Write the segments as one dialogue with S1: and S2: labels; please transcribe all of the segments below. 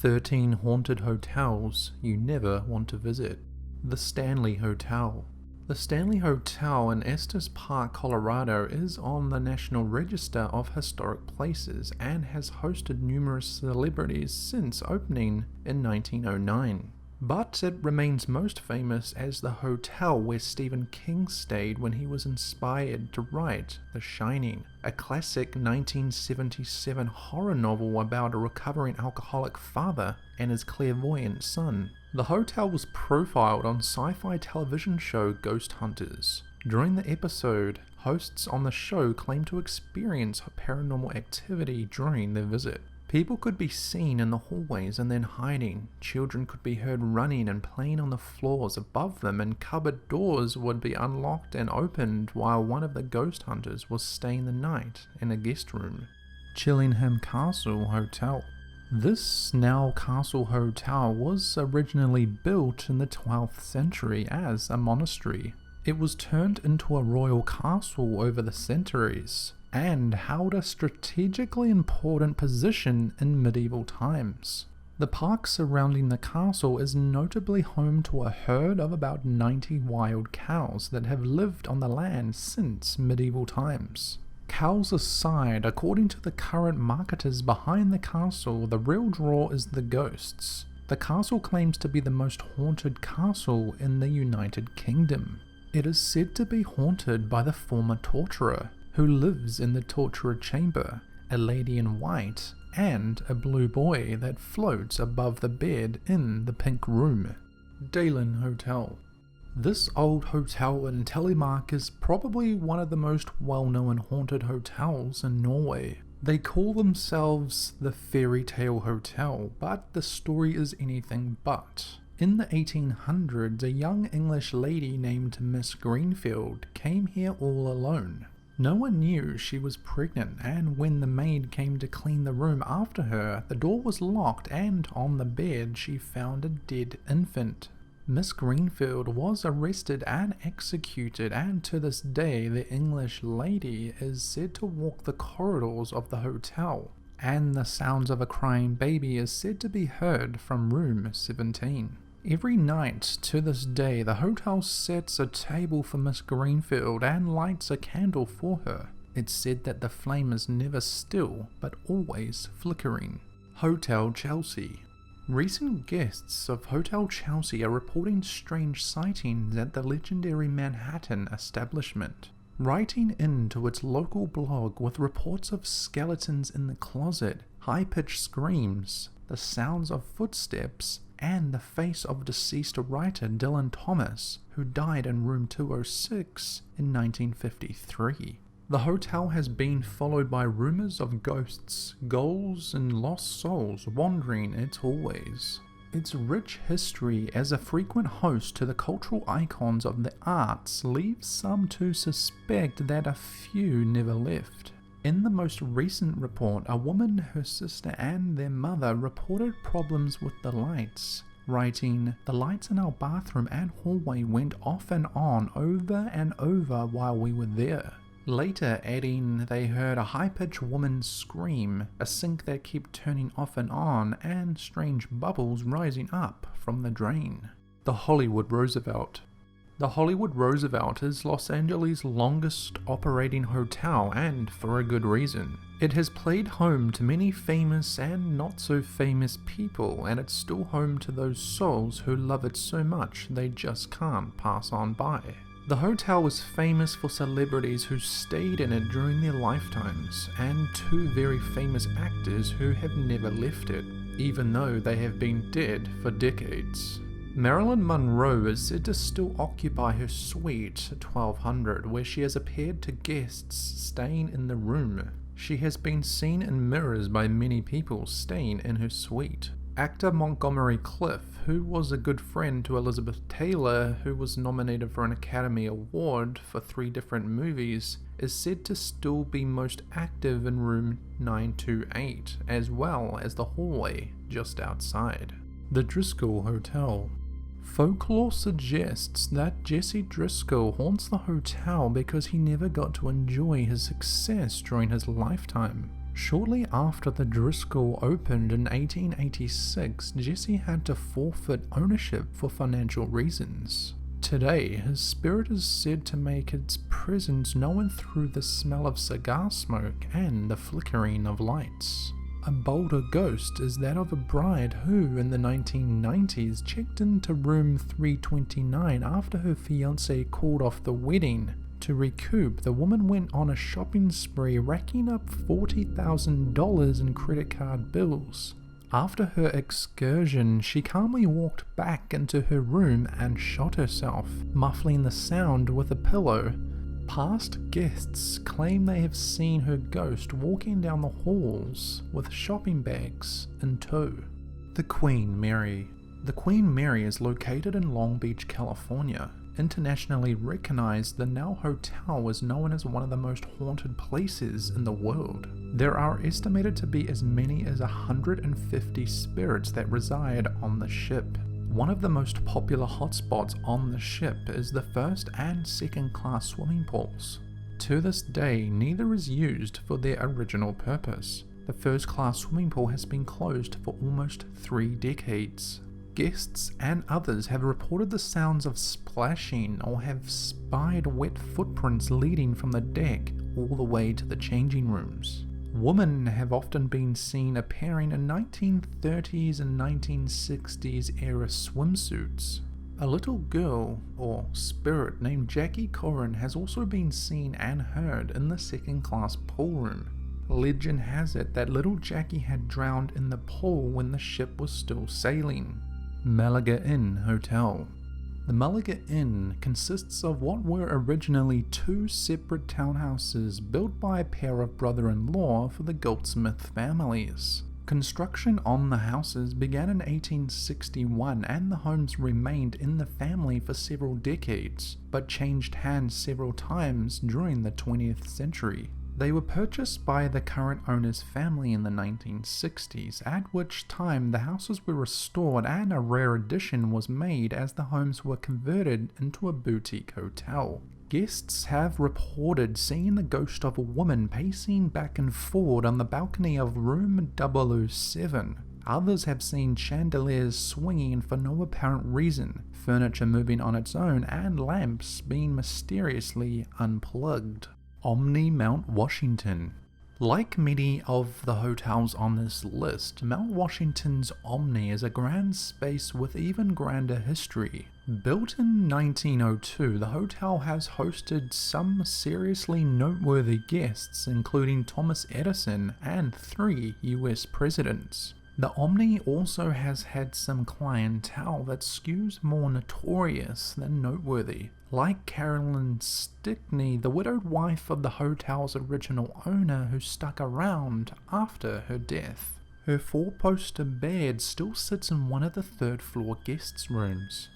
S1: 13 haunted hotels you never want to visit. The Stanley Hotel. The Stanley Hotel in Estes Park, Colorado is on the National Register of Historic Places and has hosted numerous celebrities since opening in 1909. But it remains most famous as the hotel where Stephen King stayed when he was inspired to write The Shining, a classic 1977 horror novel about a recovering alcoholic father and his clairvoyant son. The hotel was profiled on sci-fi television show Ghost Hunters. During the episode, hosts on the show claimed to experience paranormal activity during their visit. People could be seen in the hallways and then hiding. Children could be heard running and playing on the floors above them, and cupboard doors would be unlocked and opened while one of the ghost hunters was staying the night in a guest room. Chillingham Castle Hotel. This now castle hotel was originally built in the 12th century as a monastery. It was turned into a royal castle over the centuries, and held a strategically important position in medieval times. The park surrounding the castle is notably home to a herd of about 90 wild cows that have lived on the land since medieval times. Cows aside, according to the current marketers behind the castle, the real draw is the ghosts. The castle claims to be the most haunted castle in the United Kingdom. It is said to be haunted by the former torturer, who lives in the torture chamber, a lady in white, and a blue boy that floats above the bed in the pink room. Daelin Hotel. This old hotel in Telemark is probably one of the most well-known haunted hotels in Norway. They call themselves the Fairy Tale Hotel, but the story is anything but. In the 1800s, a young English lady named Miss Greenfield came here all alone. No one knew she was pregnant, and when the maid came to clean the room after her, the door was locked and on the bed she found a dead infant. Miss Greenfield was arrested and executed, and to this day the English lady is said to walk the corridors of the hotel, and the sounds of a crying baby is said to be heard from room 17. Every night to this day, the hotel sets a table for Miss Greenfield and lights a candle for her. It's said that the flame is never still, but always flickering. Hotel Chelsea. Recent guests of Hotel Chelsea are reporting strange sightings at the legendary Manhattan establishment. Writing into its local blog with reports of skeletons in the closet, high-pitched screams, the sounds of footsteps, and the face of deceased writer Dylan Thomas, who died in room 206 in 1953. The hotel has been followed by rumours of ghosts, ghouls, and lost souls wandering its hallways. Its rich history as a frequent host to the cultural icons of the arts leaves some to suspect that a few never left. In the most recent report, a woman, her sister, and their mother reported problems with the lights, writing, "The lights in our bathroom and hallway went off and on over and over while we were there." Later adding they heard a high-pitched woman scream, a sink that kept turning off and on, and strange bubbles rising up from the drain. The Hollywood Roosevelt. The Hollywood Roosevelt is Los Angeles' longest operating hotel, and for a good reason. It has played home to many famous and not so famous people, and it's still home to those souls who love it so much they just can't pass on by. The hotel was famous for celebrities who stayed in it during their lifetimes, and two very famous actors who have never left it, even though they have been dead for decades. Marilyn Monroe is said to still occupy her suite at 1200, where she has appeared to guests staying in the room. She has been seen in mirrors by many people staying in her suite. Actor Montgomery Clift, who was a good friend to Elizabeth Taylor, who was nominated for an Academy Award for 3 different movies, is said to still be most active in room 928, as well as the hallway just outside. The Driskill Hotel. Folklore suggests that Jesse Driskill haunts the hotel because he never got to enjoy his success during his lifetime. Shortly after the Driskill opened in 1886, Jesse had to forfeit ownership for financial reasons. Today, his spirit is said to make its presence known through the smell of cigar smoke and the flickering of lights. A bolder ghost is that of a bride who, in the 1990s, checked into room 329 after her fiancé called off the wedding. To recoup, the woman went on a shopping spree, racking up $40,000 in credit card bills. After her excursion, she calmly walked back into her room and shot herself, muffling the sound with a pillow. Past guests claim they have seen her ghost walking down the halls with shopping bags in tow. The Queen Mary. The Queen Mary is located in Long Beach, California. Internationally recognized, the now hotel is known as one of the most haunted places in the world. There are estimated to be as many as 150 spirits that reside on the ship. One of the most popular hotspots on the ship is the first and second class swimming pools. To this day, neither is used for their original purpose. The first class swimming pool has been closed for almost 3 decades. Guests and others have reported the sounds of splashing or have spied wet footprints leading from the deck all the way to the changing rooms. Women have often been seen appearing in 1930s and 1960s era swimsuits. A little girl or spirit named Jackie Corrin has also been seen and heard in the second class pool room. Legend has it that little Jackie had drowned in the pool when the ship was still sailing. Malaga Inn Hotel. The Malaga Inn consists of what were originally 2 separate townhouses built by a pair of brother-in-law for the Goldsmith families. Construction on the houses began in 1861 and the homes remained in the family for several decades, but changed hands several times during the 20th century. They were purchased by the current owner's family in the 1960s, at which time the houses were restored and a rare addition was made as the homes were converted into a boutique hotel. Guests have reported seeing the ghost of a woman pacing back and forward on the balcony of room 007. Others have seen chandeliers swinging for no apparent reason, furniture moving on its own, and lamps being mysteriously unplugged. Omni Mount Washington. Like many of the hotels on this list, Mount Washington's Omni is a grand space with even grander history. Built in 1902, the hotel has hosted some seriously noteworthy guests, including Thomas Edison and 3 US presidents. The Omni also has had some clientele that skews more notorious than noteworthy, like Carolyn Stickney, the widowed wife of the hotel's original owner who stuck around after her death. Her 4-poster bed still sits in one of the 3rd floor guests' rooms,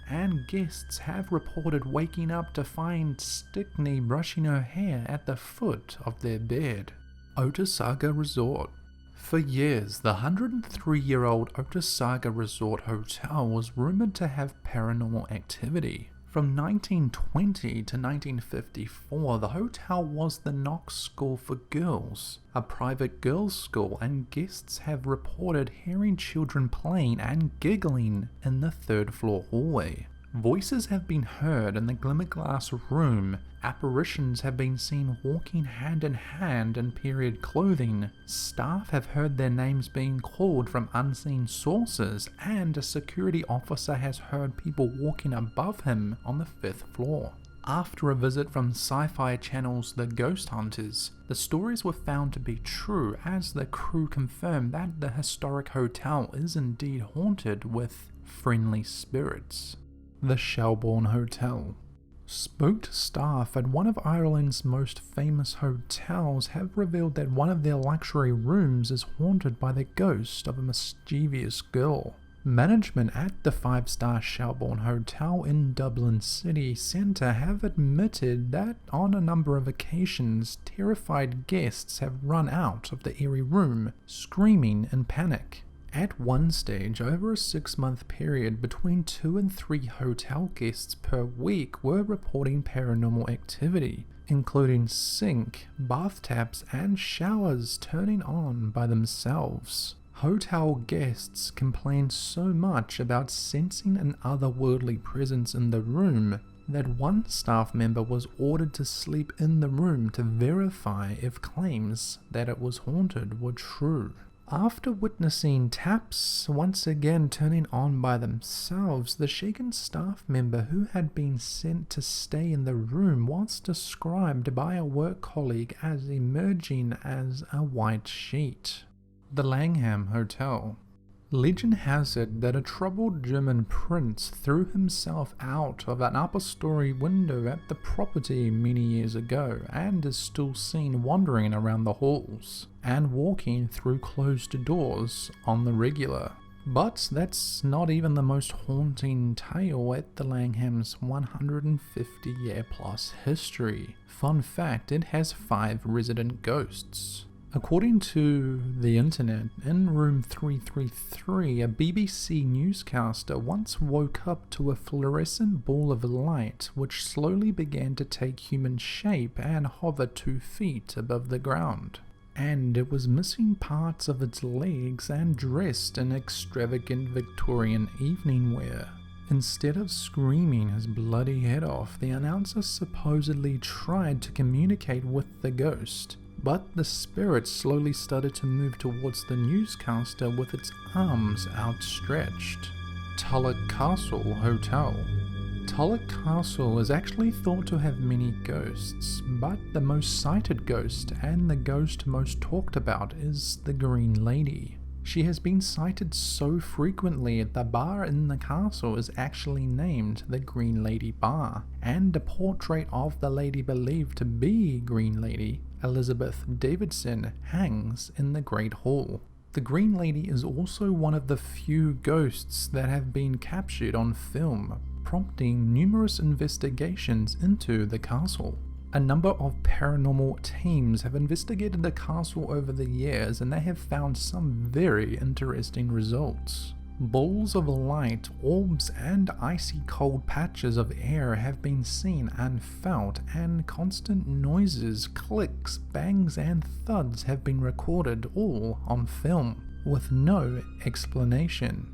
S1: and guests have reported waking up to find Stickney brushing her hair at the foot of their bed. Otesaga Resort. For years, the 103-year-old Otesaga Resort Hotel was rumored to have paranormal activity. From 1920 to 1954, the hotel was the Knox School for Girls, a private girls' school, and guests have reported hearing children playing and giggling in the 3rd floor hallway. Voices have been heard in the glimmer-glass room, apparitions have been seen walking hand in hand in period clothing, staff have heard their names being called from unseen sources, and a security officer has heard people walking above him on the 5th floor. After a visit from Sci-Fi Channel's The Ghost Hunters, the stories were found to be true as the crew confirmed that the historic hotel is indeed haunted with friendly spirits. The Shelbourne Hotel. Spooked staff at one of Ireland's most famous hotels have revealed that one of their luxury rooms is haunted by the ghost of a mischievous girl. Management at the 5-star Shelbourne Hotel in Dublin City Centre have admitted that on a number of occasions terrified guests have run out of the eerie room, screaming in panic. At one stage, over a 6-month period, between 2 and 3 hotel guests per week were reporting paranormal activity. including sink, bath taps, and showers turning on by themselves. Hotel guests complained so much about sensing an otherworldly presence in the room that one staff member was ordered to sleep in the room to verify if claims that it was haunted were true. After witnessing taps once again turning on by themselves, the shaken staff member who had been sent to stay in the room was described by a work colleague as emerging as a white sheet. The Langham Hotel. Legend has it that a troubled German prince threw himself out of an upper-story window at the property many years ago and is still seen wandering around the halls and walking through closed doors on the regular. But that's not even the most haunting tale at the Langham's 150-year-plus history. Fun fact, it has 5 resident ghosts. According to the internet, in room 333, a BBC newscaster once woke up to a fluorescent ball of light which slowly began to take human shape and hover 2 feet above the ground. And it was missing parts of its legs and dressed in extravagant Victorian evening wear. Instead of screaming his bloody head off, the announcer supposedly tried to communicate with the ghost. But the spirit slowly started to move towards the newscaster with its arms outstretched. Tulloch Castle Hotel. Tulloch Castle is actually thought to have many ghosts, but the most cited ghost and the ghost most talked about is the Green Lady. She has been cited so frequently the bar in the castle is actually named the Green Lady Bar, and a portrait of the lady believed to be Green Lady, Elizabeth Davidson, hangs in the Great Hall. The Green Lady is also one of the few ghosts that have been captured on film, prompting numerous investigations into the castle. A number of paranormal teams have investigated the castle over the years, and they have found some very interesting results. Balls of light, orbs, and icy cold patches of air have been seen and felt, and constant noises, clicks, bangs, and thuds have been recorded, all on film, with no explanation.